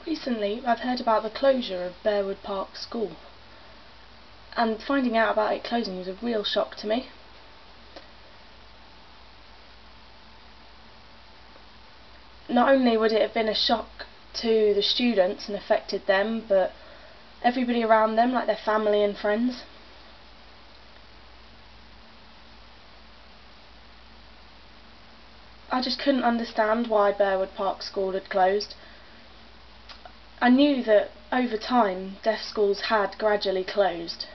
Recently I've heard about the closure of Burwood Park School, and finding out about it closing was a real shock to me. Not only would it have been a shock to the students and affected them, but everybody around them, like their family and friends. I just couldn't understand why Burwood Park School had closed. I knew that over time deaf schools had gradually closed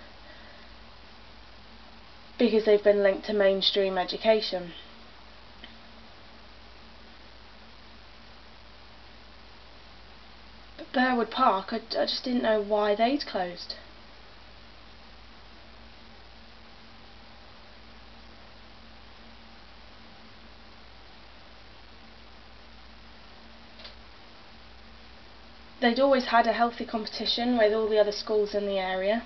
because they've been linked to mainstream education. But Burwood Park, I just didn't know why they'd closed. They'd always had a healthy competition with all the other schools in the area,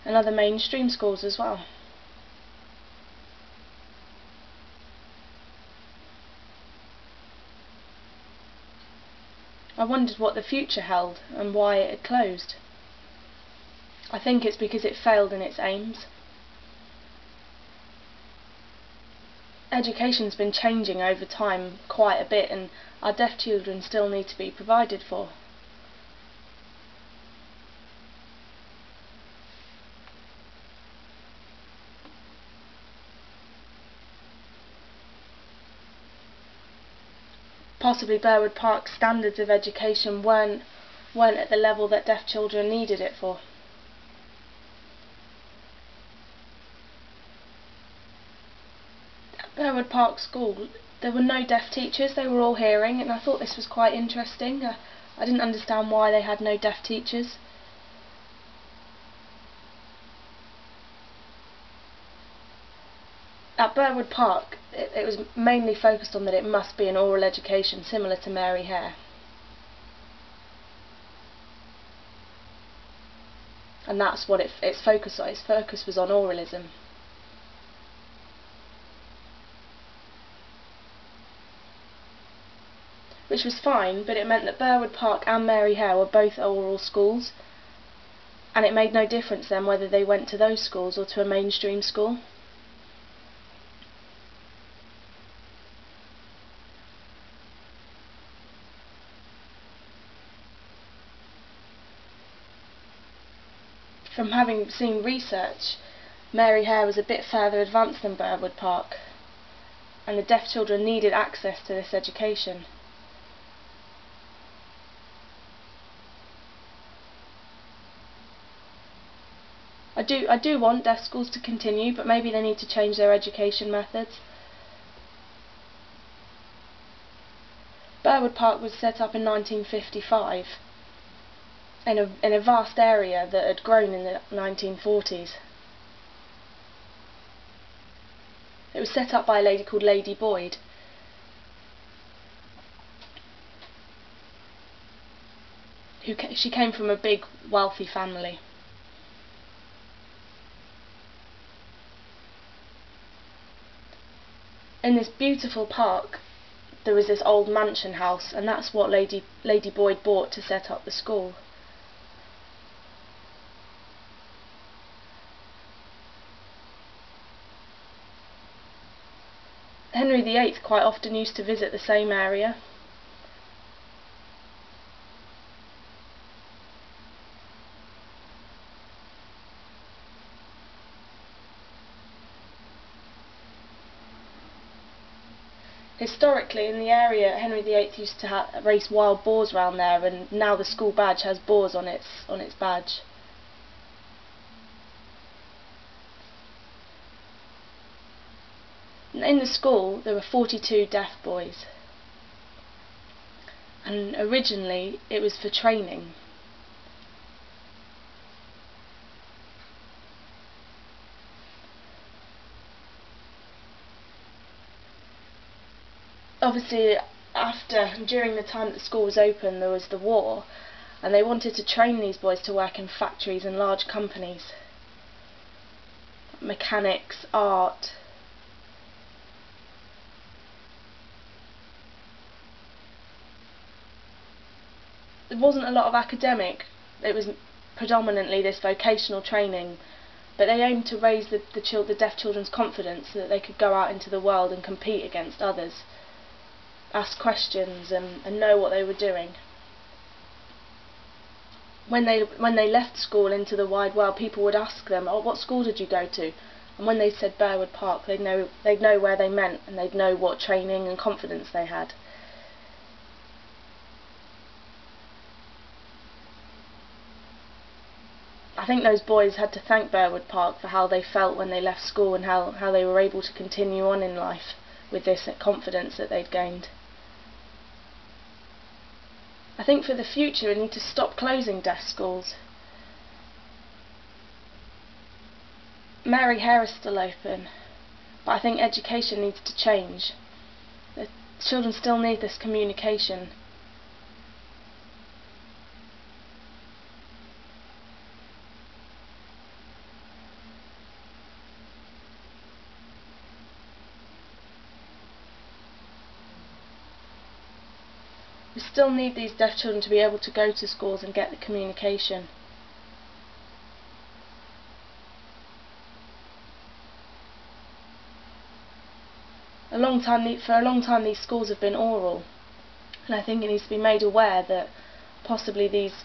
and other mainstream schools as well. I wondered what the future held and why it had closed. I think it's because it failed in its aims. Education's been changing over time quite a bit, and our deaf children still need to be provided for. Possibly Burwood Park's standards of education weren't at the level that deaf children needed it for. At Burwood Park School there were no deaf teachers, they were all hearing, and I thought this was quite interesting. I didn't understand why they had no deaf teachers. At Burwood Park it was mainly focused on that it must be an oral education similar to Mary Hare. And that's what its focus on. Its focus was on oralism. Which was fine, but it meant that Burwood Park and Mary Hare were both oral schools, and it made no difference then whether they went to those schools or to a mainstream school. From having seen research, Mary Hare was a bit further advanced than Burwood Park, and the deaf children needed access to this education. I do want deaf schools to continue, but maybe they need to change their education methods. Burwood Park was set up in 1955 in a vast area that had grown in the 1940s. It was set up by a lady called Lady Boyd. She came from a big, wealthy family. In this beautiful park there was this old mansion house, and that's what Lady Boyd bought to set up the school. Henry VIII quite often used to visit the same area. Historically, in the area, Henry VIII used to race wild boars around there, and now the school badge has boars on its badge. In the school there were 42 deaf boys, and originally it was for training. Obviously during the time that the school was open there was the war, and they wanted to train these boys to work in factories and large companies. Mechanics, art. there wasn't a lot of academic, it was predominantly this vocational training, but they aimed to raise the deaf children's confidence so that they could go out into the world and compete against others, ask questions and know what they were doing. When they left school into the wide world, people would ask them, "Oh, what school did you go to?" And when they said Burwood Park, they'd know where they meant, and they'd know what training and confidence they had. I think those boys had to thank Burwood Park for how they felt when they left school and how they were able to continue on in life with this confidence that they'd gained. I think for the future we need to stop closing deaf schools. Mary Hare is still open, but I think education needs to change. The children still need this communication. We still need these deaf children to be able to go to schools and get the communication. For a long time these schools have been oral, and I think it needs to be made aware that possibly these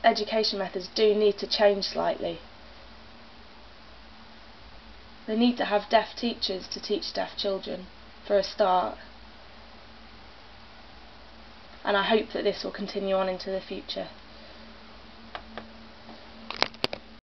education methods do need to change slightly. They need to have deaf teachers to teach deaf children, for a start. And I hope that this will continue on into the future.